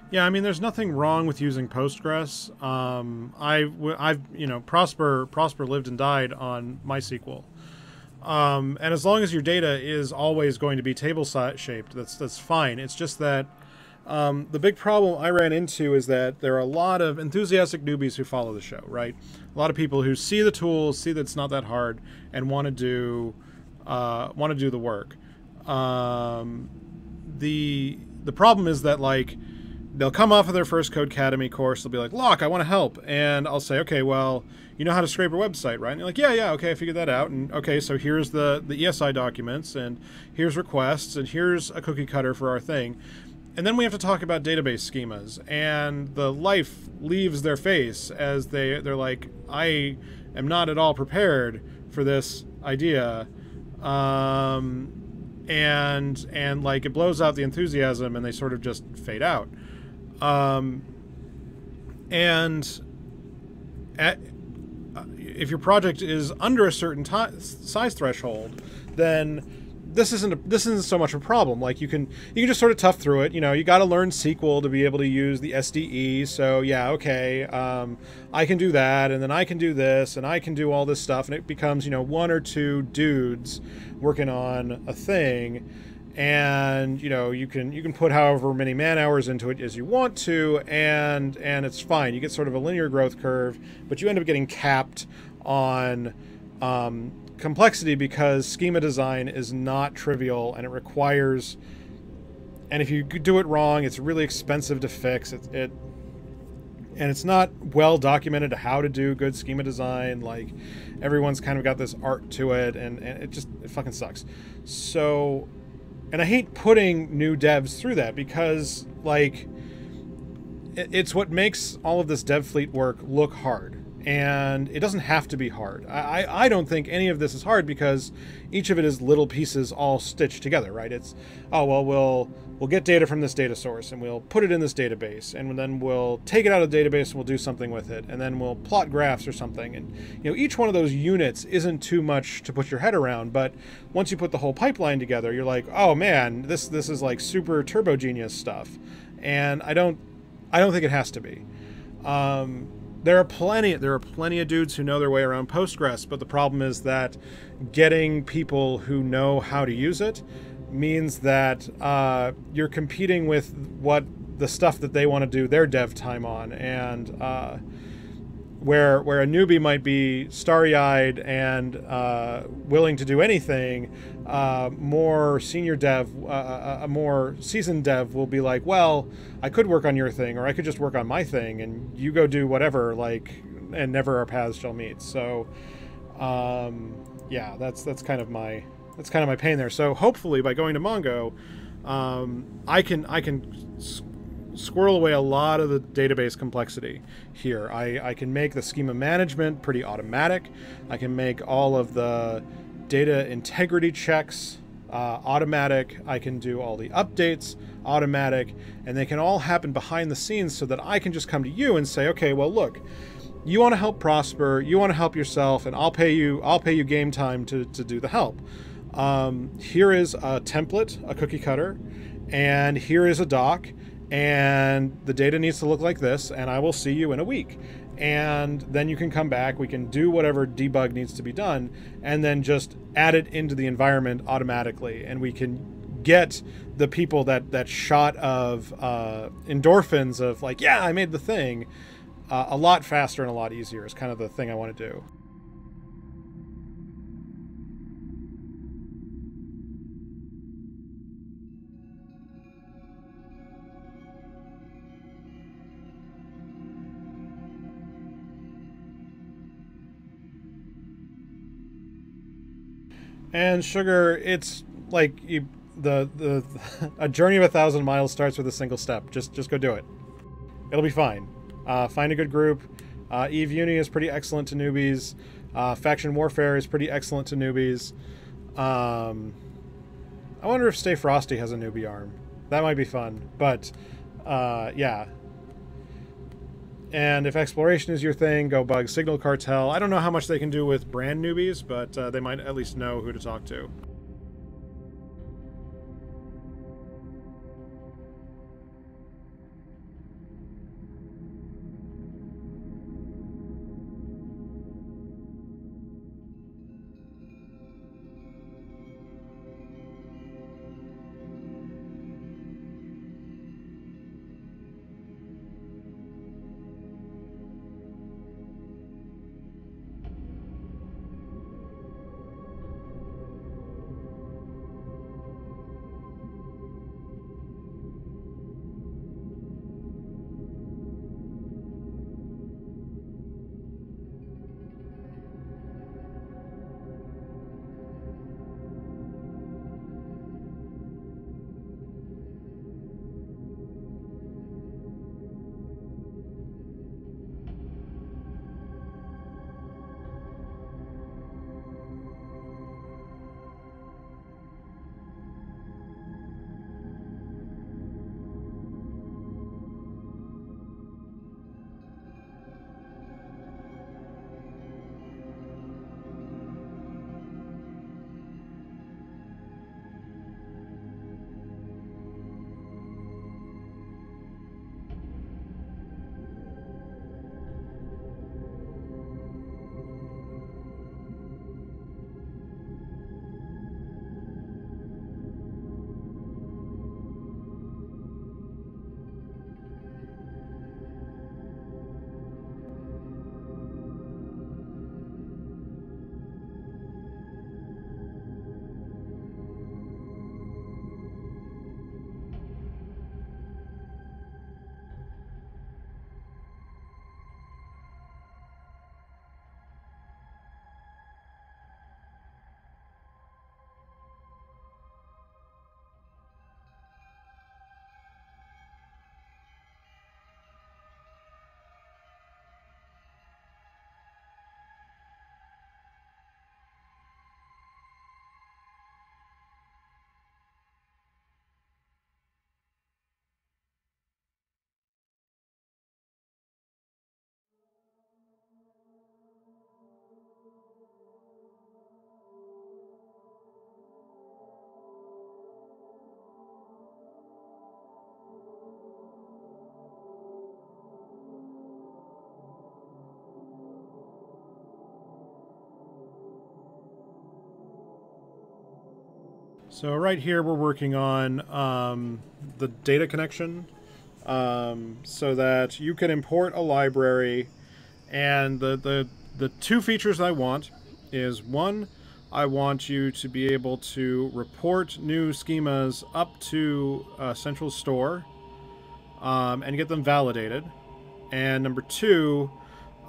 Yeah, I mean, there's nothing wrong with using Postgres. I've you know, Prosper lived and died on MySQL. And as long as your data is always going to be table shaped, that's fine. It's just that the big problem I ran into is that there are a lot of enthusiastic newbies who follow the show, right? A lot of people who see the tools, see that it's not that hard, and want to do the work. The problem is that, like, they'll come off of their first Codecademy course. They'll be like, "Locke, I want to help," and I'll say, "Okay, well, you know how to scrape a website, right?" And you're like, "Yeah, okay, I figured that out." And okay, so here's the ESI documents, and here's requests, and here's a cookie cutter for our thing. And then we have to talk about database schemas, and the life leaves their face as they're like, "I am not at all prepared for this idea." And like, it blows out the enthusiasm, and they sort of just fade out. And if your project is under a certain size threshold, then this isn't so much a problem. Like, you can just sort of tough through it. You know, you got to learn SQL to be able to use the SDE. So yeah, okay, I can do that, and then I can do this, and I can do all this stuff, and it becomes, you know, one or two dudes working on a thing. And, you know, you can put however many man hours into it as you want to, and it's fine. You get sort of a linear growth curve, but you end up getting capped on complexity, because schema design is not trivial, and it requires, and if you do it wrong, it's really expensive to fix. And it's not well documented how to do good schema design. Like, everyone's kind of got this art to it, and it fucking sucks. So, and I hate putting new devs through that, because, like, it's what makes all of this dev fleet work look hard. And it doesn't have to be hard. I don't think any of this is hard, because each of it is little pieces all stitched together, right? It's, oh, well, we'll get data from this data source, and we'll put it in this database, and then we'll take it out of the database, and we'll do something with it, and then we'll plot graphs or something. And, you know, each one of those units isn't too much to put your head around, but once you put the whole pipeline together, you're like, oh man, this is like super turbo genius stuff. And I don't think it has to be. There are plenty of dudes who know their way around Postgres, but the problem is that getting people who know how to use it means that you're competing with what the stuff that they want to do their dev time on, and where a newbie might be starry-eyed and willing to do anything, more senior dev, a more seasoned dev will be like, well, I could work on your thing, or I could just work on my thing, and you go do whatever, like, and never our paths shall meet. So, yeah, that's kind of my pain there. So hopefully, by going to Mongo, I can squirrel away a lot of the database complexity here. I can make the schema management pretty automatic. I can make all of the data integrity checks automatic. I can do all the updates automatic, and they can all happen behind the scenes, so that I can just come to you and say, okay, well, look, you want to help Prosper, you want to help yourself, and I'll pay you game time to do the help. Here is a template, a cookie cutter, and here is a doc, and the data needs to look like this, and I will see you in a week. And then you can come back, we can do whatever debug needs to be done, and then just add it into the environment automatically, and we can get the people that shot of endorphins of, like, yeah, I made the thing, a lot faster and a lot easier is kind of the thing I want to do. And Sugar, it's like a journey of 1,000 miles starts with a single step. Just go do it. It'll be fine. Find a good group. Eve Uni is pretty excellent to newbies. Faction Warfare is pretty excellent to newbies. I wonder if Stay Frosty has a newbie arm. That might be fun. But yeah. And if exploration is your thing, go bug Signal Cartel. I don't know how much they can do with brand newbies, but they might at least know who to talk to. So right here we're working on the data connection so that you can import a library, and the two features I want is, one, I want you to be able to report new schemas up to a central store and get them validated. And number two,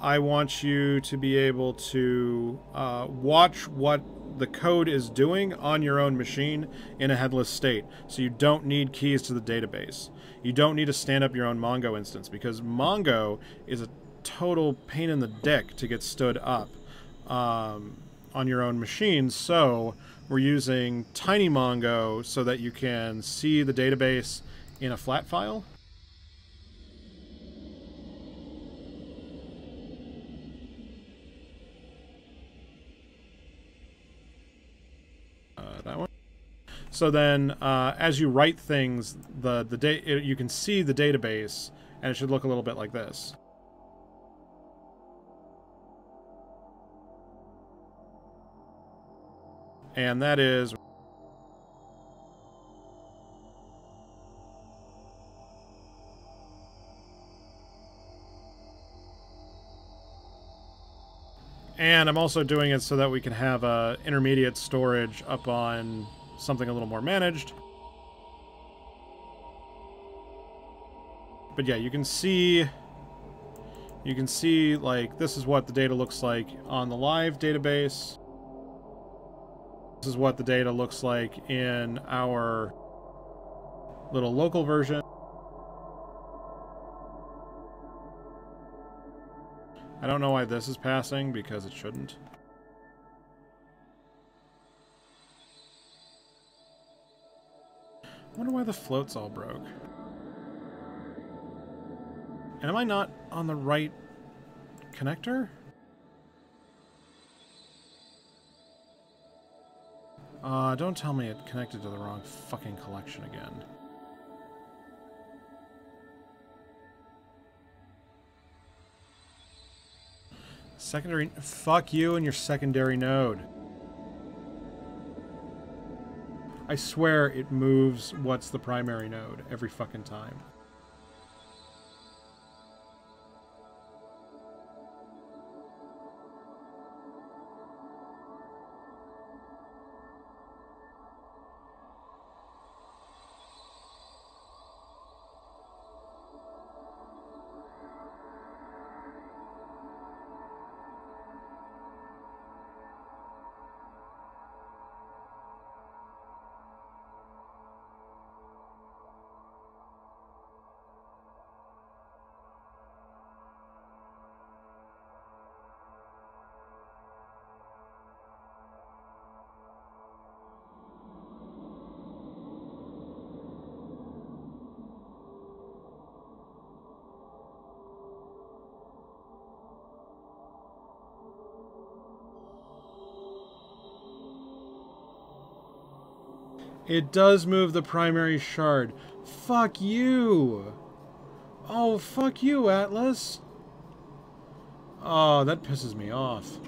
I want you to be able to watch what the code is doing on your own machine in a headless state. So you don't need keys to the database. You don't need to stand up your own Mongo instance, because Mongo is a total pain in the dick to get stood up on your own machine. So we're using Tiny Mongo so that you can see the database in a flat file. That one. So then, as you write things, you can see the database, and it should look a little bit like this. And that is... And I'm also doing it so that we can have intermediate storage up on something a little more managed. But yeah, you can see, like, this is what the data looks like on the live database. This is what the data looks like in our little local version. I don't know why this is passing, because it shouldn't. I wonder why the float's all broke. And am I not on the right connector? Don't tell me it connected to the wrong fucking collection again. Secondary... Fuck you and your secondary node. I swear it moves what's the primary node every fucking time. It does move the primary shard. Fuck you! Oh, fuck you, Atlas! Oh, that pisses me off.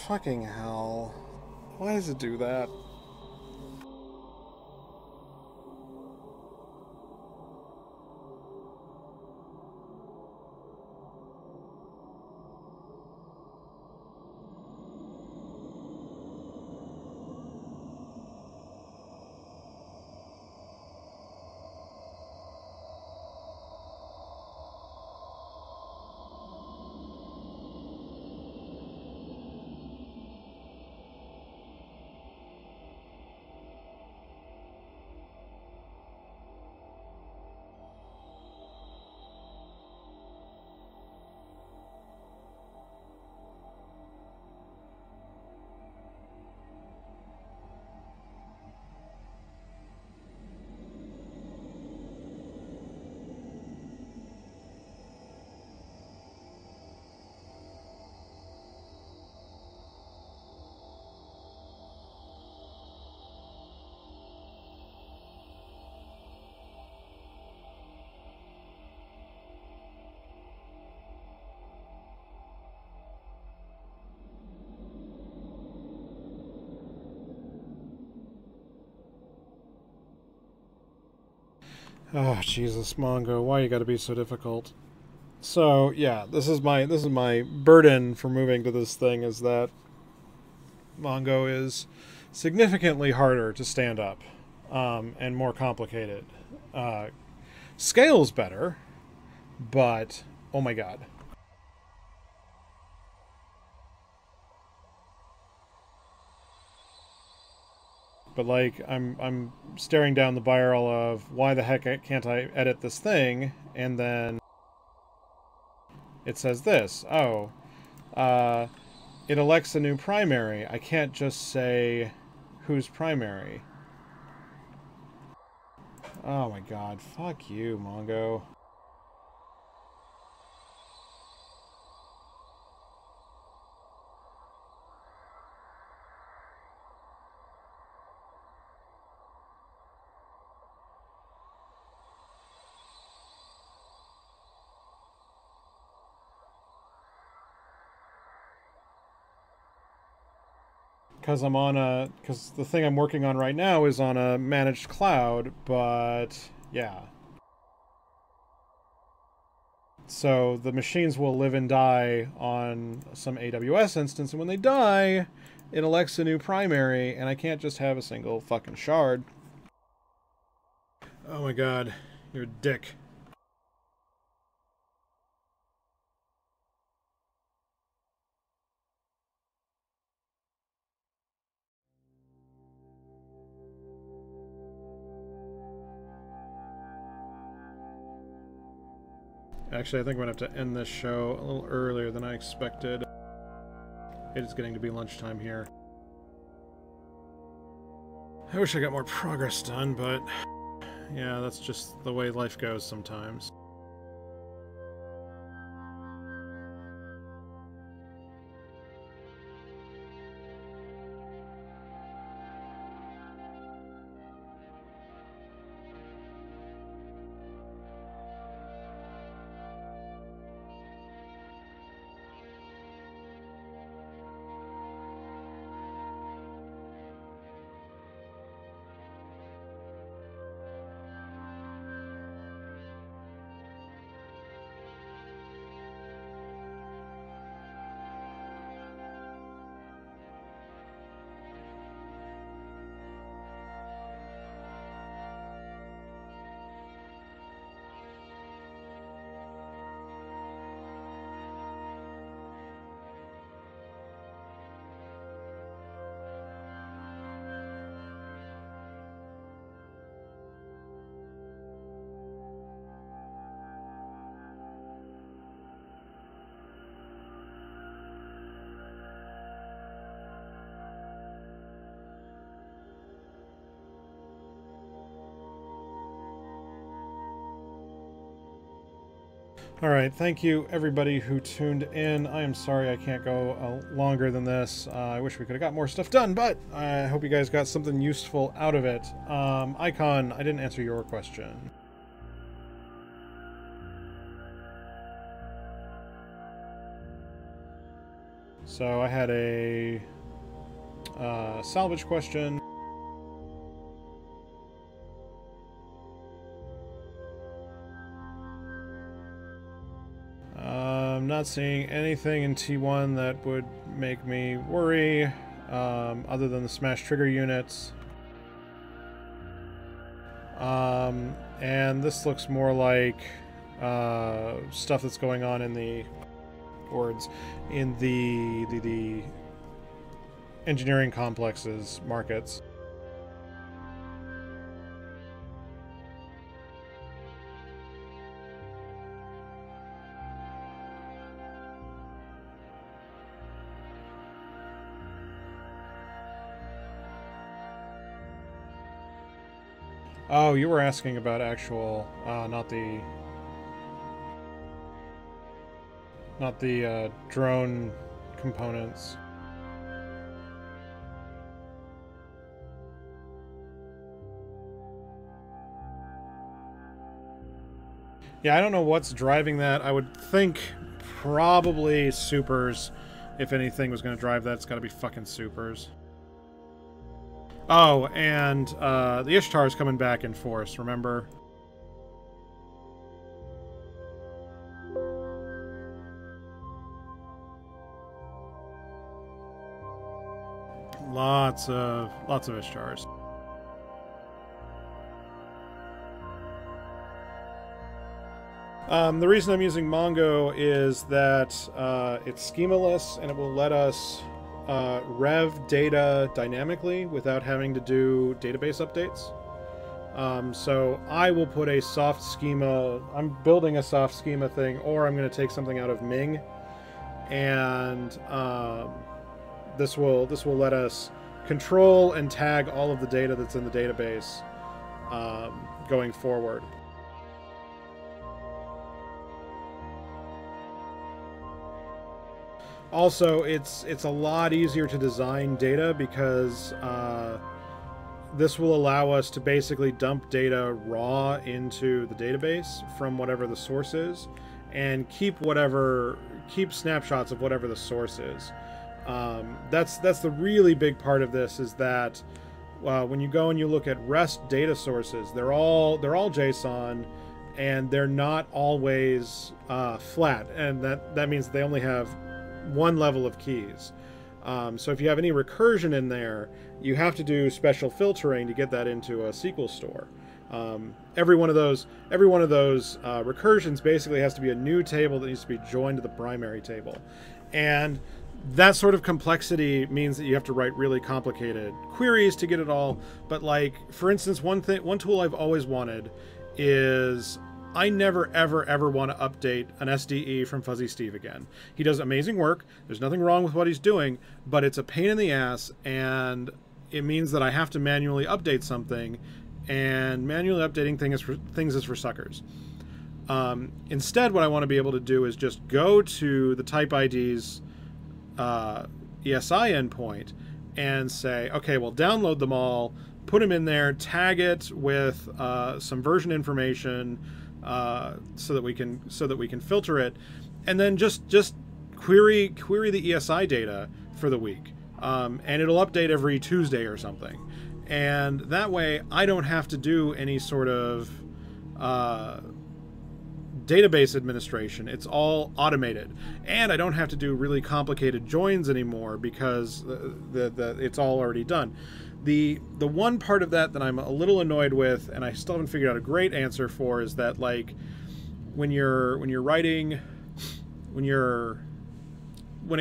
Fucking hell. Why does it do that? Oh, Jesus, Mongo, why you gotta be so difficult? So, yeah, this is my burden for moving to this thing, is that Mongo is significantly harder to stand up, and more complicated. Uh, Scale's better, but oh my god. But like I'm staring down the barrel of why the heck can't I edit this thing, and then it says this. Oh, uh, it elects a new primary. I can't just say who's primary. Oh my god, fuck you, Mongo. Because the thing I'm working on right now is on a managed cloud, but yeah. So the machines will live and die on some AWS instance, and when they die, it elects a new primary, and I can't just have a single fucking shard. Oh my god, you're a dick. Actually, I think I'm gonna have to end this show a little earlier than I expected. It is getting to be lunchtime here. I wish I got more progress done, but yeah, that's just the way life goes sometimes. Alright, thank you everybody who tuned in. I am sorry I can't go longer than this. I wish we could have got more stuff done, but I hope you guys got something useful out of it. Icon, I didn't answer your question. So I had a salvage question. I'm not seeing anything in T1 that would make me worry, other than the smash trigger units. And this looks more like stuff that's going on in the the engineering complexes markets. Oh, you were asking about actual, not the drone components. Yeah, I don't know what's driving that. I would think probably supers. If anything was going to drive that, it's got to be fucking supers. Oh, and the Ishtar's coming back in force, remember? lots of SCHARs. The reason I'm using Mongo is that it's schemaless and it will let us rev data dynamically without having to do database updates. So I will put a soft schema, I'm building a soft schema thing, or I'm going to take something out of Ming, and this will let us control and tag all of the data that's in the database going forward. Also, it's a lot easier to design data because this will allow us to basically dump data raw into the database from whatever the source is, and keep snapshots of whatever the source is. That's the really big part of this, is that when you go and you look at REST data sources, they're all JSON, and they're not always flat, and that means they only have one level of keys. So if you have any recursion in there, you have to do special filtering to get that into a SQL store. Every one of those recursions basically has to be a new table that needs to be joined to the primary table, and that sort of complexity means that you have to write really complicated queries to get it all. But like, for instance, one tool I've always wanted is, I never, ever want to update an SDE from Fuzzy Steve again. He does amazing work. There's nothing wrong with what he's doing, but it's a pain in the ass, and it means that I have to manually update something, and manually updating things is for suckers. Instead, what I want to be able to do is just go to the type ID's ESI endpoint and say, okay, well, download them all, put them in there, tag it with some version information, so that we can filter it, and then just query the ESI data for the week, and it'll update every Tuesday or something, and that way I don't have to do any sort of database administration. It's all automated, and I don't have to do really complicated joins anymore because it's all already done. The one part of that I'm a little annoyed with, and I still haven't figured out a great answer for, is that, like, when it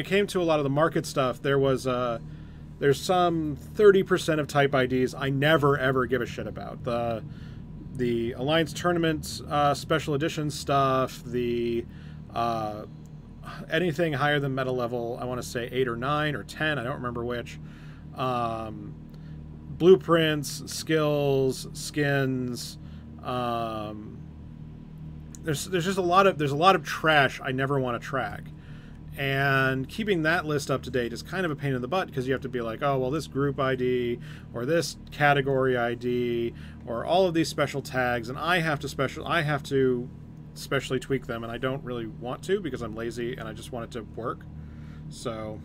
came to a lot of the market stuff, there's some 30% of type IDs I never ever give a shit about. The Alliance Tournaments special edition stuff, the anything higher than meta level, I want to say 8 or 9 or 10, I don't remember which. Blueprints, skills, skins. There's just a lot of trash I never want to track, and keeping that list up to date is kind of a pain in the butt, because you have to be like, oh well, this group ID or this category ID or all of these special tags, and I have to specially tweak them, and I don't really want to because I'm lazy and I just want it to work. So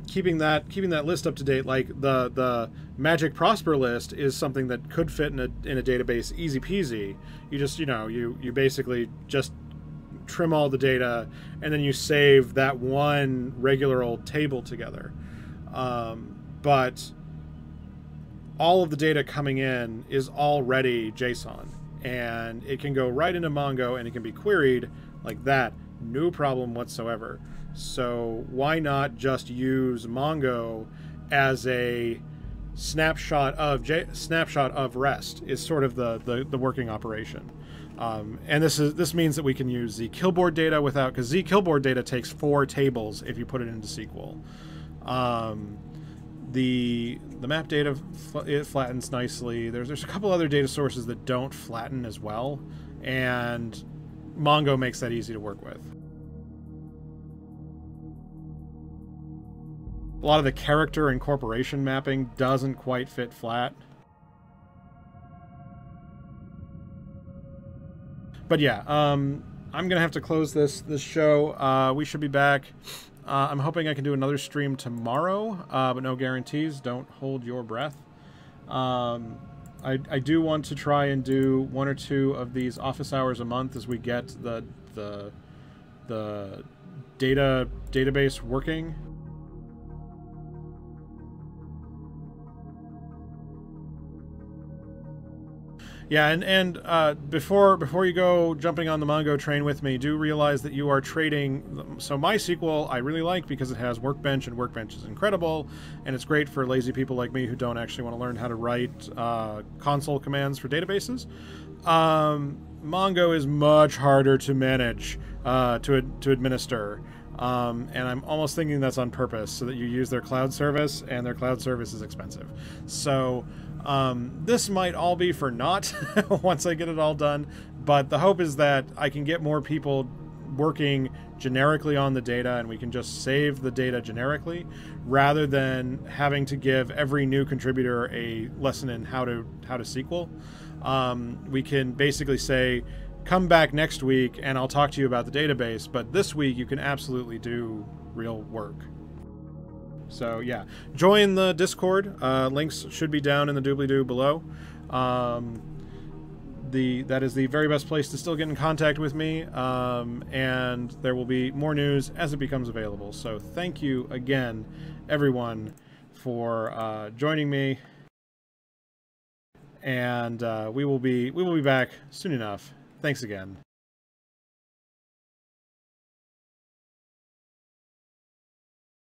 keeping that list up to date, like the Magic Prosper list, is something that could fit in a database easy peasy. You just you basically just trim all the data, and then you save that one regular old table together. But all of the data coming in is already JSON, and it can go right into Mongo, and it can be queried like that, no problem whatsoever. So why not just use Mongo as a snapshot of REST is sort of the working operation. And this means that we can use Z Killboard data because Z Killboard data takes 4 tables if you put it into SQL. The map data it flattens nicely. There's a couple other data sources that don't flatten as well, and Mongo makes that easy to work with. A lot of the character and corporation mapping doesn't quite fit flat. But yeah, I'm gonna have to close this show. We should be back. I'm hoping I can do another stream tomorrow, but no guarantees. Don't hold your breath. I do want to try and do 1 or 2 of these office hours a month as we get the database working. Yeah, and before you go jumping on the Mongo train with me, do realize that you are trading. So MySQL I really like because it has Workbench, and Workbench is incredible, and it's great for lazy people like me who don't actually want to learn how to write console commands for databases. Mongo is much harder to manage, to administer. And I'm almost thinking that's on purpose so that you use their cloud service, and their cloud service is expensive. So this might all be for naught once I get it all done, but the hope is that I can get more people working generically on the data, and we can just save the data generically rather than having to give every new contributor a lesson in how to SQL. We can basically say, come back next week and I'll talk to you about the database, but this week you can absolutely do real work. So yeah, join the Discord. Links should be down in the doobly-doo below. That is the very best place to still get in contact with me, and there will be more news as it becomes available. So thank you again, everyone, for joining me, and we will be back soon enough. Thanks again.